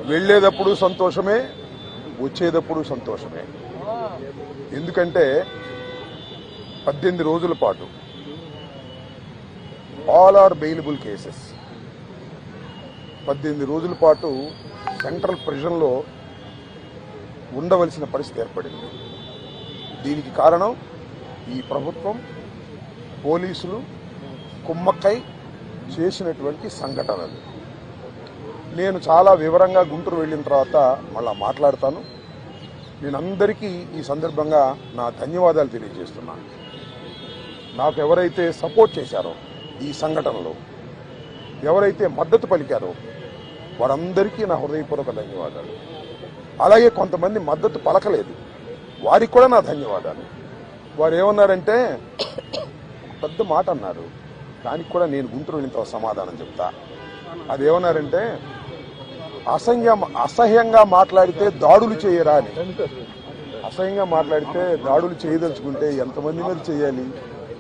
వెళ్ళేటప్పుడు సంతోషమే, వచ్చేటప్పుడు సంతోషమే. ఎందుకంటే 18 రోజుల పాటు ఆల్ ఆర్ బెయిలబుల్ కేసెస్ 18 రోజుల పాటు సెంట్రల్ ప్రిజన్లో ఉండవలసిన పరిస్థితి ఏర్పడింది. దీనికి కారణం ఈ ప్రభుత్వం, పోలీసులు కుమ్మక్కై చేసినటువంటి సంఘటనలు. నేను చాలా వివరంగా గుంటూరు వెళ్ళిన తర్వాత మళ్ళా మాట్లాడతాను. నేను అందరికీ ఈ సందర్భంగా నా ధన్యవాదాలు తెలియజేస్తున్నాను. నాకు ఎవరైతే సపోర్ట్ చేశారో ఈ సంఘటనలో, ఎవరైతే మద్దతు పలికారో వారందరికీ నా హృదయపూర్వక ధన్యవాదాలు. అలాగే కొంతమంది మద్దతు పలకలేదు, వారికి కూడా నా ధన్యవాదాలు. వారు ఏమన్నారంటే పెద్ద మాట అన్నారు, దానికి కూడా నేను గుంటూరు వెళ్ళిన సమాధానం చెప్తా. అదేమన్నారంటే అసహ్యంగా మాట్లాడితే దాడులు చేయరా అని. అసహ్యంగా మాట్లాడితే దాడులు చేయదలుచుకుంటే ఎంతమంది మీద చేయాలి?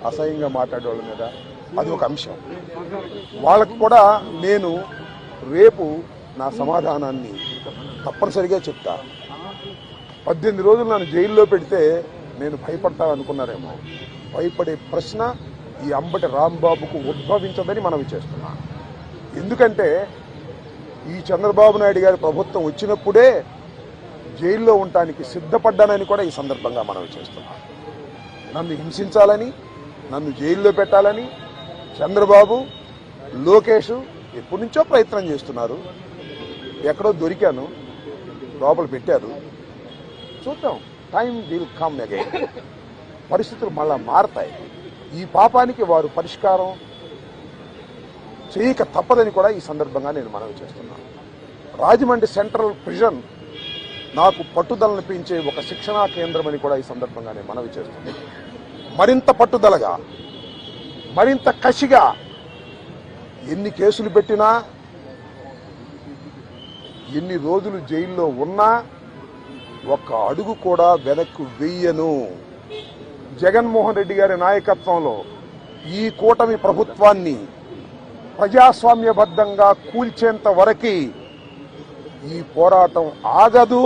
అసహ్యంగా మాట్లాడే వాళ్ళ మీద. అది ఒక అంశం. వాళ్ళకు కూడా నేను రేపు నా సమాధానాన్ని తప్పనిసరిగా చెప్తా. 18 రోజులు నన్ను జైల్లో పెడితే నేను భయపడతా అనుకున్నారేమో. భయపడే ప్రశ్న ఈ అంబటి రాంబాబుకు ఉద్భవించదని మనవి చేస్తున్నా. ఎందుకంటే ఈ చంద్రబాబు నాయుడు గారి ప్రభుత్వం వచ్చినప్పుడే జైల్లో ఉండటానికి సిద్ధపడ్డానని కూడా ఈ సందర్భంగా మనవి చేస్తున్నా. నన్ను హింసించాలని, నన్ను జైల్లో పెట్టాలని చంద్రబాబు, లోకేష్ ఎప్పటి నుంచో ప్రయత్నం చేస్తున్నారు. ఎక్కడో దొరికాను, లోపల పెట్టారు. చూద్దాం, టైం విల్ కమ్ అగైన్. పరిస్థితులు మళ్ళా మారతాయి. ఈ పాపానికి వారు పరిష్కారం చేయక తప్పదని కూడా ఈ సందర్భంగా నేను మనవి చేస్తున్నాను. రాజమండ్రి సెంట్రల్ ప్రిజన్ నాకు పట్టుదలను పెంచే ఒక శిక్షణా కేంద్రం అని కూడా ఈ సందర్భంగా నేను మనవి చేస్తున్నాను. మరింత పట్టుదలగా, మరింత కసిగా ఎన్ని కేసులు పెట్టినా, ఎన్ని రోజులు జైల్లో ఉన్నా ఒక్క అడుగు కూడా వెనక్కు వెయ్యను. జగన్మోహన్ రెడ్డి గారి నాయకత్వంలో ఈ కూటమి ప్రభుత్వాన్ని ప్రజాస్వామ్యబద్ధంగా కూల్చేంత వరకు ఈ పోరాటం ఆగదు.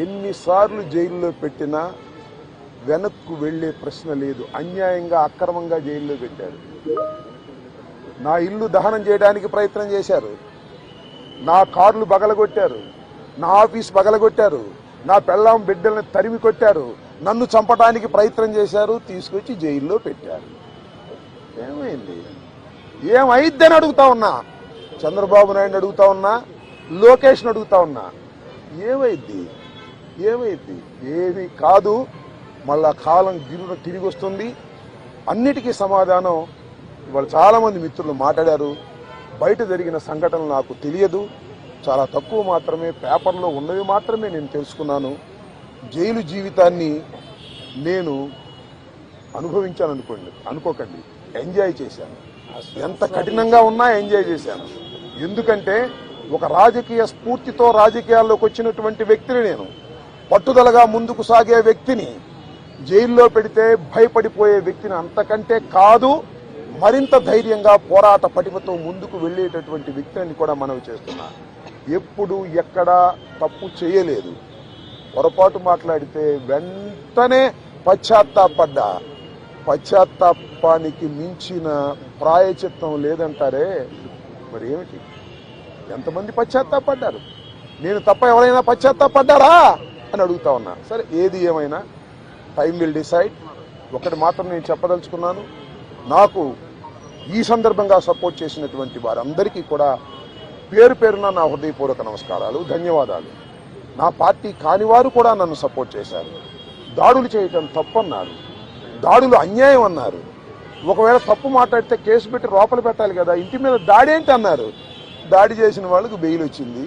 ఎన్నిసార్లు జైల్లో పెట్టినా వెనక్కు వెళ్లే ప్రశ్న లేదు. అన్యాయంగా, అక్రమంగా జైల్లో పెట్టారు. నా ఇల్లు దహనం చేయడానికి ప్రయత్నం చేశారు, నా కార్లు బగలగొట్టారు, నా ఆఫీస్ బగలగొట్టారు, నా పెళ్ళాం బిడ్డల్ని తరిమి కొట్టారు, నన్ను చంపడానికి ప్రయత్నం చేశారు, తీసుకొచ్చి జైల్లో పెట్టారు. ఏమైంది? ఏమైద్దని అడుగుతా ఉన్నా. చంద్రబాబు నాయుడు అడుగుతా ఉన్నా, లోకేష్ని అడుగుతా ఉన్నా. ఏమైద్ది? ఏమీ కాదు. మళ్ళా కాలం గిరున తిరిగి వస్తుంది. అన్నిటికీ సమాధానం ఇవాళ చాలామంది మిత్రులు మాట్లాడారు. బయట జరిగిన సంఘటనలు నాకు తెలియదు, చాలా తక్కువ మాత్రమే, పేపర్లో ఉన్నవి మాత్రమే నేను తెలుసుకున్నాను. జైలు జీవితాన్ని నేను అనుకోకండి, ఎంజాయ్ చేశాను. ఎంత కఠినంగా ఉన్నా ఎంజాయ్ చేశాను. ఎందుకంటే ఒక రాజకీయ స్ఫూర్తితో రాజకీయాల్లోకి వచ్చినటువంటి వ్యక్తిని నేను, పట్టుదలగా ముందుకు సాగే వ్యక్తిని జైల్లో పెడితే భయపడిపోయే వ్యక్తిని అంతకంటే కాదు, మరింత ధైర్యంగా పోరాట పటిమతో ముందుకు వెళ్ళేటటువంటి వ్యక్తిని కూడా మనవి చేస్తున్నా. ఎప్పుడు ఎక్కడా తప్పు చేయలేదు. పొరపాటు మాట్లాడితే వెంటనే పశ్చాత్తాపడ్డా. పశ్చాత్తాపానికి మించిన ప్రాయచిత్తం లేదంటారే, మరి ఏమిటి? ఎంతమంది పశ్చాత్తాపడ్డారు? నేను తప్ప ఎవరైనా పశ్చాత్తాపడ్డారా అని అడుగుతా ఉన్నా. సరే, ఏది ఏమైనా టైం విల్ డిసైడ్. ఒకటి మాత్రం నేను చెప్పదలుచుకున్నాను, నాకు ఈ సందర్భంగా సపోర్ట్ చేసినటువంటి వారందరికీ కూడా పేరు పేరున నా హృదయపూర్వక నమస్కారాలు, ధన్యవాదాలు. నా పార్టీ కానివారు కూడా నన్ను సపోర్ట్ చేశారు. దాడులు చేయటం తప్పన్నారు, దాడులు అన్యాయం అన్నారు. ఒకవేళ తప్పు మాట్లాడితే కేసు పెట్టి లోపల పెట్టాలి కదా, ఇంటి మీద దాడి ఏంటి అన్నారు. దాడి చేసిన వాళ్ళకు బెయిల్ వచ్చింది.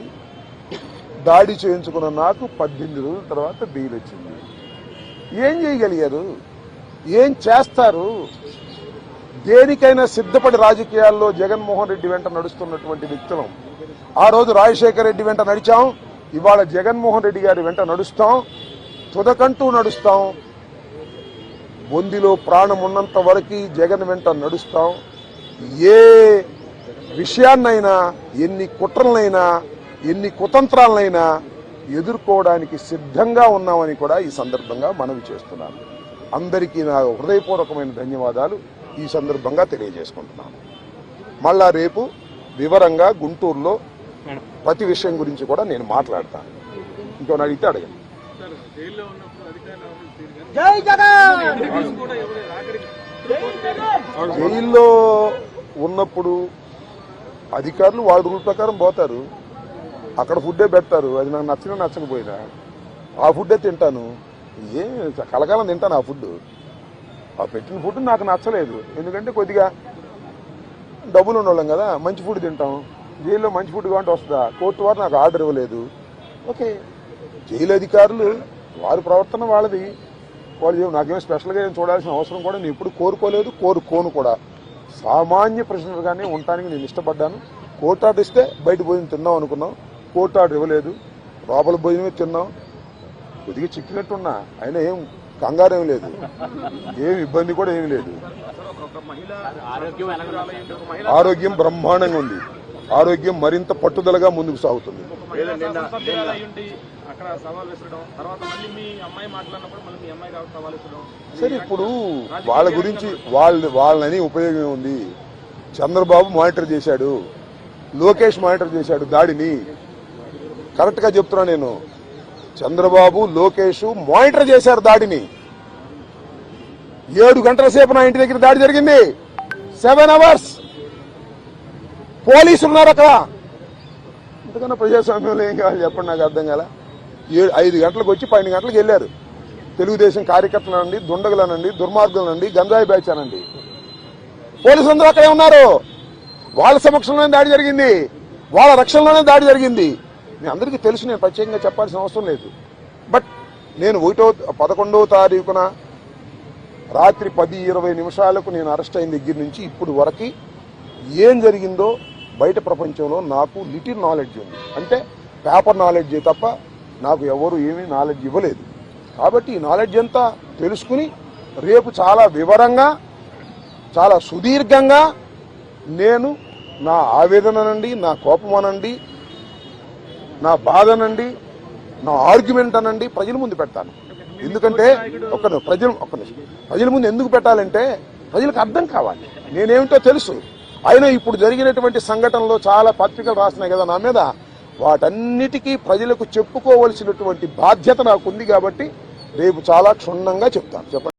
దాడి చేయించుకున్న నాకు 18 రోజుల తర్వాత బెయిల్ వచ్చింది. ఏం చేయగలిగారు? ఏం చేస్తారు? దేనికైనా సిద్ధపడి రాజకీయాల్లో జగన్మోహన్ రెడ్డి వెంట నడుస్తున్నటువంటి వ్యక్తులం. ఆ రోజు రాజశేఖర రెడ్డి వెంట నడిచాం, ఇవాళ జగన్మోహన్ రెడ్డి గారి వెంట నడుస్తాం, తుదకంటూ నడుస్తాం. బొందిలో ప్రాణం ఉన్నంత వరకు జగన్ వెంట నడుస్తాం. ఏ విషయాన్నైనా, ఎన్ని కుట్రలనైనా ఎన్ని కుతంత్రాలనైనా ఎదుర్కోవడానికి సిద్ధంగా ఉన్నామని కూడా ఈ సందర్భంగా మనవి చేస్తున్నాను. అందరికీ నా హృదయపూర్వకమైన ధన్యవాదాలు ఈ సందర్భంగా తెలియజేసుకుంటున్నాను. మళ్ళా రేపు వివరంగా గుంటూరులో ప్రతి విషయం గురించి కూడా నేను మాట్లాడతాను. ఇంకో అడిగితే అడగండి. జైల్లో ఉన్నప్పుడు అధికారులు వాళ్ళ రూల్ ప్రకారం పోతారు, అక్కడ ఫుడ్డే పెడతారు. అది నాకు నచ్చినా నచ్చకపోయినా ఆ ఫుడ్డే తింటాను. ఏం కలకాలం తింటాను ఆ ఫుడ్. ఆ పెట్టిన ఫుడ్ నాకు నచ్చలేదు, ఎందుకంటే కొద్దిగా డబ్బులు ఉండవాళ్ళం కదా, మంచి ఫుడ్ తింటాం. జైల్లో మంచి ఫుడ్ కావాలంటే వస్తుందా? కోర్టు వారు నాకు ఆర్డర్ ఇవ్వలేదు. ఓకే, జైలు అధికారులు వారి ప్రవర్తన వాళ్ళది, వాళ్ళు నాకేమో స్పెషల్గా ఏం చూడాల్సిన అవసరం కూడా నేను ఎప్పుడు కోరుకోలేదు, కోరుకోను కూడా. సామాన్య ప్రశ్నలుగానే ఉండటానికి నేను ఇష్టపడ్డాను. కోర్టు ఆర్డర్ ఇస్తే బయట భోజనం తిన్నాం అనుకున్నాం, కోర్టు ఆర్డర్ ఇవ్వలేదు, లోపల భోజనమే తిన్నాం. కొద్దిగా చిక్కినట్టున్నా, అయినా ఏం కంగారేం లేదు, ఏం ఇబ్బంది కూడా ఏమి లేదు. ఆరోగ్యం బ్రహ్మాండంగా ఉంది, ఆరోగ్యం మరింత పట్టుదలగా ముందుకు సాగుతుంది. సరే, ఇప్పుడు వాళ్ళ గురించి వాళ్ళని ఉపయోగం ఉంది. చంద్రబాబు మానిటర్ చేశాడు, లోకేష్ మానిటర్ చేశాడు దాడిని. కరెక్ట్ గా చెప్తున్నా నేను, చంద్రబాబు లోకేష్ మానిటర్ చేశారు దాడిని. 7 గంటల సేపు నా ఇంటి దగ్గర దాడి జరిగింది. 7 అవర్స్ పోలీసులు ఉన్నారు అక్కడ. ఇంతకన్నా ప్రజాస్వామ్యంలో ఏం కావాలి చెప్పండి, నాకు అర్థం కాల. 5 గంటలకు వచ్చి 12 గంటలకు వెళ్ళారు. తెలుగుదేశం కార్యకర్తలనండి, దుండగులనండి, దుర్మార్గులనండి, గంజాయి బ్యాచ్ అనండి, పోలీసులందరూ అక్కడే ఉన్నారు. వాళ్ళ సమక్షంలోనే దాడి జరిగింది, వాళ్ళ రక్షణలోనే దాడి జరిగింది. మీ అందరికీ తెలుసు, నేను ప్రత్యేకంగా చెప్పాల్సిన అవసరం లేదు. బట్ నేను 11వ తారీఖున రాత్రి 10:20 నేను అరెస్ట్ అయిన దగ్గర నుంచి ఇప్పుడు వరకు ఏం జరిగిందో బయట ప్రపంచంలో నాకు లిటిల్ నాలెడ్జ్ ఉంది. అంటే పేపర్ నాలెడ్జ్ తప్ప నాకు ఎవరు ఏమీ నాలెడ్జ్ ఇవ్వలేదు. కాబట్టి ఈ నాలెడ్జ్ అంతా తెలుసుకుని రేపు చాలా వివరంగా, చాలా సుదీర్ఘంగా నేను నా ఆవేదననండి, నా కోపం అనండి, నా బాధ అనండి, నా ఆర్గ్యుమెంట్ అనండి ప్రజల ముందు పెడతాను. ఎందుకంటే ప్రజల ముందు ఎందుకు పెట్టాలంటే ప్రజలకు అర్థం కావాలి, నేనేమిటో తెలుసు. అయినా ఇప్పుడు జరిగినటువంటి సంఘటనలో చాలా పత్రికలు రాసినాయి కదా నా మీద, వాటన్నిటికీ ప్రజలకు చెప్పుకోవలసినటువంటి బాధ్యత నాకు ఉంది. కాబట్టి రేపు చాలా క్షుణ్ణంగా చెప్తాను. చెప్పండి.